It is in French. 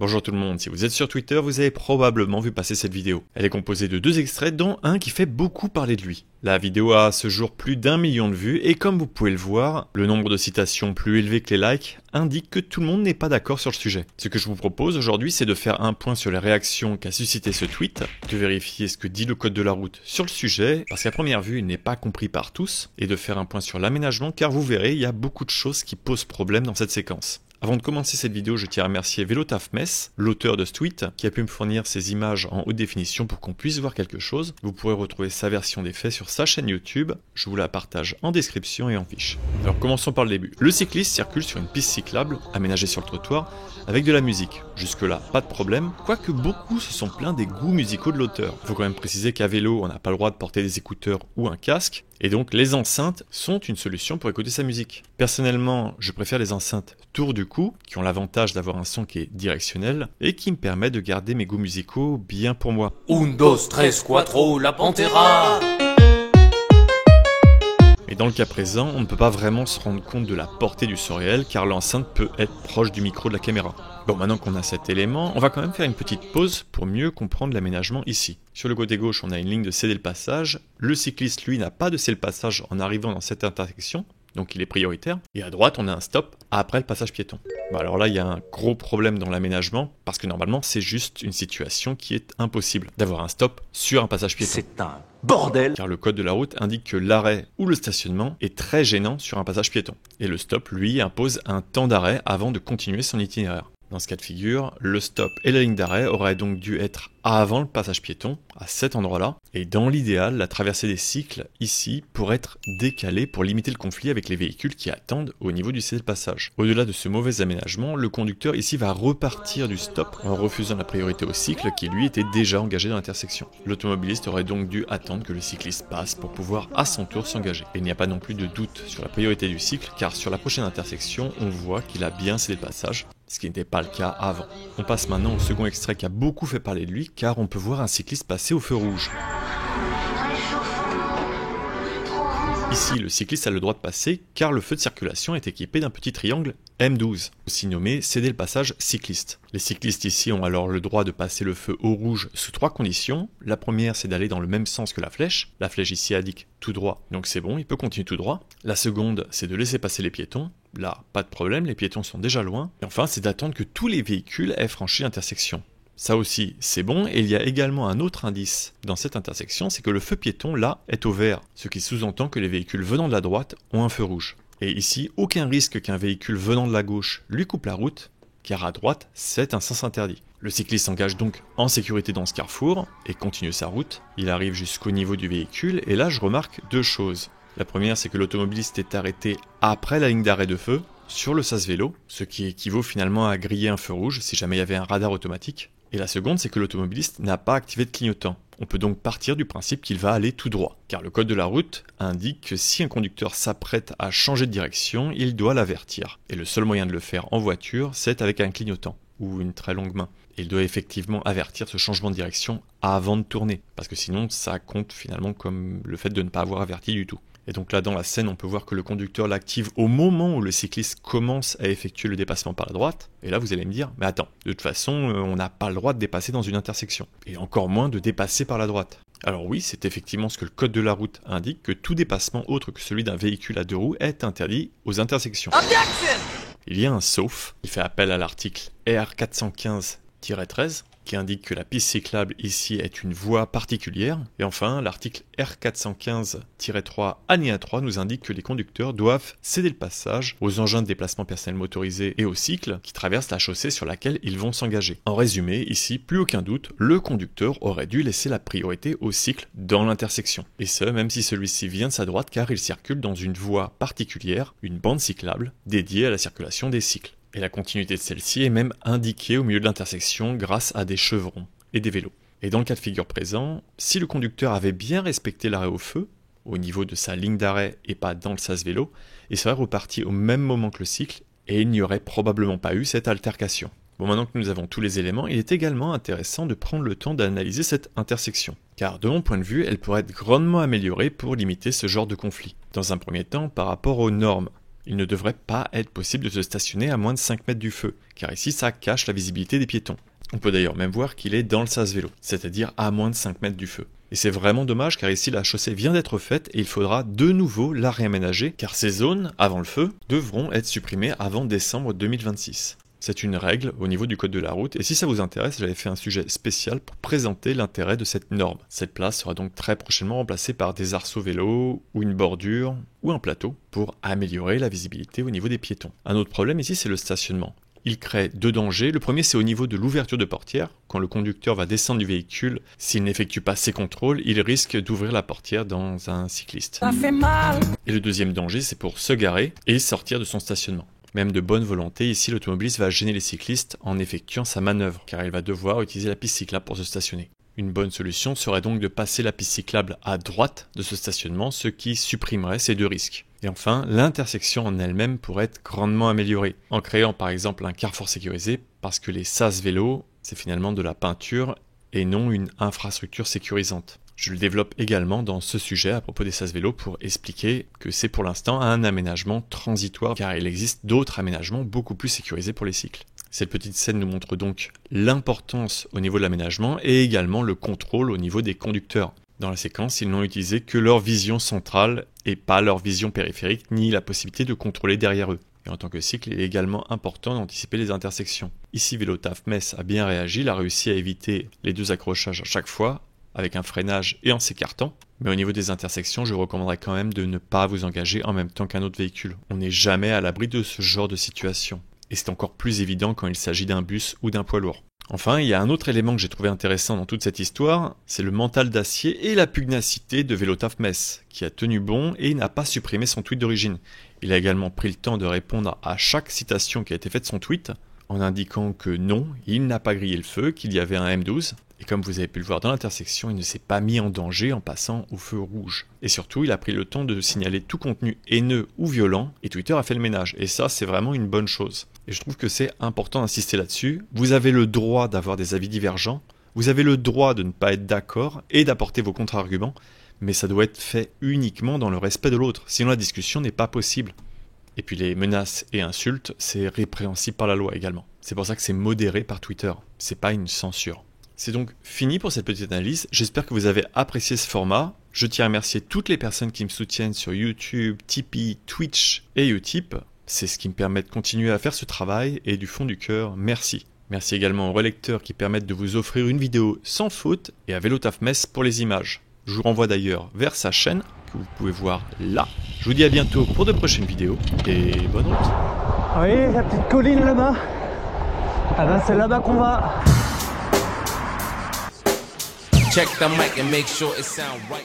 Bonjour tout le monde, si vous êtes sur Twitter, vous avez probablement vu passer cette vidéo. Elle est composée de 2 extraits, dont un qui fait beaucoup parler de lui. La vidéo a à ce jour plus d'1 million de vues, et comme vous pouvez le voir, le nombre de citations plus élevé que les likes indique que tout le monde n'est pas d'accord sur le sujet. Ce que je vous propose aujourd'hui, c'est de faire un point sur les réactions qu'a suscité ce tweet, de vérifier ce que dit le code de la route sur le sujet, parce qu'à première vue, il n'est pas compris par tous, et de faire un point sur l'aménagement, car vous verrez, il y a beaucoup de choses qui posent problème dans cette séquence. Avant de commencer cette vidéo, je tiens à remercier VeloTafMess, l'auteur de ce tweet, qui a pu me fournir ces images en haute définition pour qu'on puisse voir quelque chose. Vous pourrez retrouver sa version des faits sur sa chaîne YouTube, je vous la partage en description et en fiche. Alors commençons par le début. Le cycliste circule sur une piste cyclable, aménagée sur le trottoir, avec de la musique. Jusque là, pas de problème, quoique beaucoup se sont plaints des goûts musicaux de l'auteur. Il faut quand même préciser qu'à vélo, on n'a pas le droit de porter des écouteurs ou un casque, et donc les enceintes sont une solution pour écouter sa musique. Personnellement, je préfère les enceintes tour du cou, qui ont l'avantage d'avoir un son qui est directionnel, et qui me permet de garder mes goûts musicaux bien pour moi. Un, dos, tres, cuatro, la Pantera. Mais dans le cas présent, on ne peut pas vraiment se rendre compte de la portée du son réel, car l'enceinte peut être proche du micro de la caméra. Bon, maintenant qu'on a cet élément, on va quand même faire une petite pause pour mieux comprendre l'aménagement ici. Sur le côté gauche, on a une ligne de céder le passage. Le cycliste, lui, n'a pas de céder le passage en arrivant dans cette intersection, donc il est prioritaire. Et à droite, on a un stop après le passage piéton. Bon, alors là, il y a un gros problème dans l'aménagement, parce que normalement, c'est juste une situation qui est impossible d'avoir un stop sur un passage piéton. C'est un bordel. Car le code de la route indique que l'arrêt ou le stationnement est très gênant sur un passage piéton. Et le stop, lui, impose un temps d'arrêt avant de continuer son itinéraire. Dans ce cas de figure, le stop et la ligne d'arrêt auraient donc dû être avant le passage piéton, à cet endroit-là, et dans l'idéal, la traversée des cycles, ici, pourrait être décalée pour limiter le conflit avec les véhicules qui attendent au niveau du cédé-passage. Au-delà de ce mauvais aménagement, le conducteur ici va repartir du stop en refusant la priorité au cycle qui lui était déjà engagé dans l'intersection. L'automobiliste aurait donc dû attendre que le cycliste passe pour pouvoir à son tour s'engager. Et il n'y a pas non plus de doute sur la priorité du cycle, car sur la prochaine intersection, on voit qu'il a bien cédé le passage, ce qui n'était pas le cas avant. On passe maintenant au second extrait qui a beaucoup fait parler de lui, car on peut voir un cycliste passer au feu rouge. Ici, le cycliste a le droit de passer, car le feu de circulation est équipé d'un petit triangle M12, aussi nommé céder le passage cycliste. Les cyclistes ici ont alors le droit de passer le feu au rouge sous 3 conditions. La première, c'est d'aller dans le même sens que la flèche. La flèche ici indique tout droit, donc c'est bon, il peut continuer tout droit. La seconde, c'est de laisser passer les piétons. Là, pas de problème, les piétons sont déjà loin. Et enfin, c'est d'attendre que tous les véhicules aient franchi l'intersection. Ça aussi, c'est bon, et il y a également un autre indice dans cette intersection, c'est que le feu piéton, là, est au vert, ce qui sous-entend que les véhicules venant de la droite ont un feu rouge. Et ici, aucun risque qu'un véhicule venant de la gauche lui coupe la route, car à droite, c'est un sens interdit. Le cycliste s'engage donc en sécurité dans ce carrefour, et continue sa route. Il arrive jusqu'au niveau du véhicule, et là je remarque 2 choses. La première, c'est que l'automobiliste est arrêté après la ligne d'arrêt de feu, sur le sas vélo, ce qui équivaut finalement à griller un feu rouge si jamais il y avait un radar automatique. Et la seconde, c'est que l'automobiliste n'a pas activé de clignotant. On peut donc partir du principe qu'il va aller tout droit, car le code de la route indique que si un conducteur s'apprête à changer de direction, il doit l'avertir. Et le seul moyen de le faire en voiture, c'est avec un clignotant, ou une très longue main. Et il doit effectivement avertir ce changement de direction avant de tourner, parce que sinon ça compte finalement comme le fait de ne pas avoir averti du tout. Et donc là dans la scène on peut voir que le conducteur l'active au moment où le cycliste commence à effectuer le dépassement par la droite, et là vous allez me dire, mais attends, de toute façon on n'a pas le droit de dépasser dans une intersection, et encore moins de dépasser par la droite. Alors oui, c'est effectivement ce que le code de la route indique, que tout dépassement autre que celui d'un véhicule à 2 roues est interdit aux intersections. Objection! Il y a un sauf, il fait appel à l'article R415-13, qui indique que la piste cyclable ici est une voie particulière. Et enfin, l'article R415-3 alinéa 3 nous indique que les conducteurs doivent céder le passage aux engins de déplacement personnel motorisés et aux cycles qui traversent la chaussée sur laquelle ils vont s'engager. En résumé, ici, plus aucun doute, le conducteur aurait dû laisser la priorité au cycle dans l'intersection. Et ce, même si celui-ci vient de sa droite, car il circule dans une voie particulière, une bande cyclable, dédiée à la circulation des cycles. Et la continuité de celle-ci est même indiquée au milieu de l'intersection grâce à des chevrons et des vélos. Et dans le cas de figure présent, si le conducteur avait bien respecté l'arrêt au feu, au niveau de sa ligne d'arrêt et pas dans le sas vélo, il serait reparti au même moment que le cycle et il n'y aurait probablement pas eu cette altercation. Bon, maintenant que nous avons tous les éléments, il est également intéressant de prendre le temps d'analyser cette intersection. Car de mon point de vue, elle pourrait être grandement améliorée pour limiter ce genre de conflit. Dans un premier temps, par rapport aux normes. Il ne devrait pas être possible de se stationner à moins de 5 mètres du feu, car ici ça cache la visibilité des piétons. On peut d'ailleurs même voir qu'il est dans le sas vélo, c'est-à-dire à moins de 5 mètres du feu. Et c'est vraiment dommage car ici la chaussée vient d'être faite et il faudra de nouveau la réaménager car ces zones, avant le feu, devront être supprimées avant décembre 2026. C'est une règle au niveau du code de la route et si ça vous intéresse, j'avais fait un sujet spécial pour présenter l'intérêt de cette norme. Cette place sera donc très prochainement remplacée par des arceaux vélos ou une bordure ou un plateau pour améliorer la visibilité au niveau des piétons. Un autre problème ici c'est le stationnement. Il crée deux dangers. Le premier, c'est au niveau de l'ouverture de portière. Quand le conducteur va descendre du véhicule, s'il n'effectue pas ses contrôles, il risque d'ouvrir la portière dans un cycliste. Ça fait mal. Et le deuxième danger, c'est pour se garer et sortir de son stationnement. Même de bonne volonté, ici, l'automobiliste va gêner les cyclistes en effectuant sa manœuvre, car il va devoir utiliser la piste cyclable pour se stationner. Une bonne solution serait donc de passer la piste cyclable à droite de ce stationnement, ce qui supprimerait ces deux risques. Et enfin, l'intersection en elle-même pourrait être grandement améliorée, en créant par exemple un carrefour sécurisé, parce que les sas vélos, c'est finalement de la peinture et non une infrastructure sécurisante. Je le développe également dans ce sujet à propos des sas vélos pour expliquer que c'est pour l'instant un aménagement transitoire, car il existe d'autres aménagements beaucoup plus sécurisés pour les cycles. Cette petite scène nous montre donc l'importance au niveau de l'aménagement et également le contrôle au niveau des conducteurs. Dans la séquence, ils n'ont utilisé que leur vision centrale et pas leur vision périphérique, ni la possibilité de contrôler derrière eux. Et en tant que cycle, il est également important d'anticiper les intersections. Ici, Vélotaf Metz a bien réagi, il a réussi à éviter les deux accrochages à chaque fois, avec un freinage et en s'écartant. Mais au niveau des intersections, je recommanderais quand même de ne pas vous engager en même temps qu'un autre véhicule. On n'est jamais à l'abri de ce genre de situation. Et c'est encore plus évident quand il s'agit d'un bus ou d'un poids lourd. Enfin, il y a un autre élément que j'ai trouvé intéressant dans toute cette histoire, c'est le mental d'acier et la pugnacité de Vélotaf Metz, qui a tenu bon et n'a pas supprimé son tweet d'origine. Il a également pris le temps de répondre à chaque citation qui a été faite de son tweet, en indiquant que non, il n'a pas grillé le feu, qu'il y avait un M12, et comme vous avez pu le voir dans l'intersection, il ne s'est pas mis en danger en passant au feu rouge. Et surtout, il a pris le temps de signaler tout contenu haineux ou violent, et Twitter a fait le ménage, et ça c'est vraiment une bonne chose. Et je trouve que c'est important d'insister là-dessus, vous avez le droit d'avoir des avis divergents, vous avez le droit de ne pas être d'accord, et d'apporter vos contre-arguments, mais ça doit être fait uniquement dans le respect de l'autre, sinon la discussion n'est pas possible. Et puis les menaces et insultes, c'est répréhensible par la loi également. C'est pour ça que c'est modéré par Twitter, c'est pas une censure. C'est donc fini pour cette petite analyse, j'espère que vous avez apprécié ce format. Je tiens à remercier toutes les personnes qui me soutiennent sur YouTube, Tipeee, Twitch et Utip. C'est ce qui me permet de continuer à faire ce travail et du fond du cœur, merci. Merci également aux relecteurs qui permettent de vous offrir une vidéo sans faute et à Vélotaf Metz pour les images. Je vous renvoie d'ailleurs vers sa chaîne que vous pouvez voir là. Je vous dis à bientôt pour de prochaines vidéos et bonne route. Vous voyez la petite colline là-bas? Ah ben c'est là-bas qu'on va. Check the mic and make sure it sound right.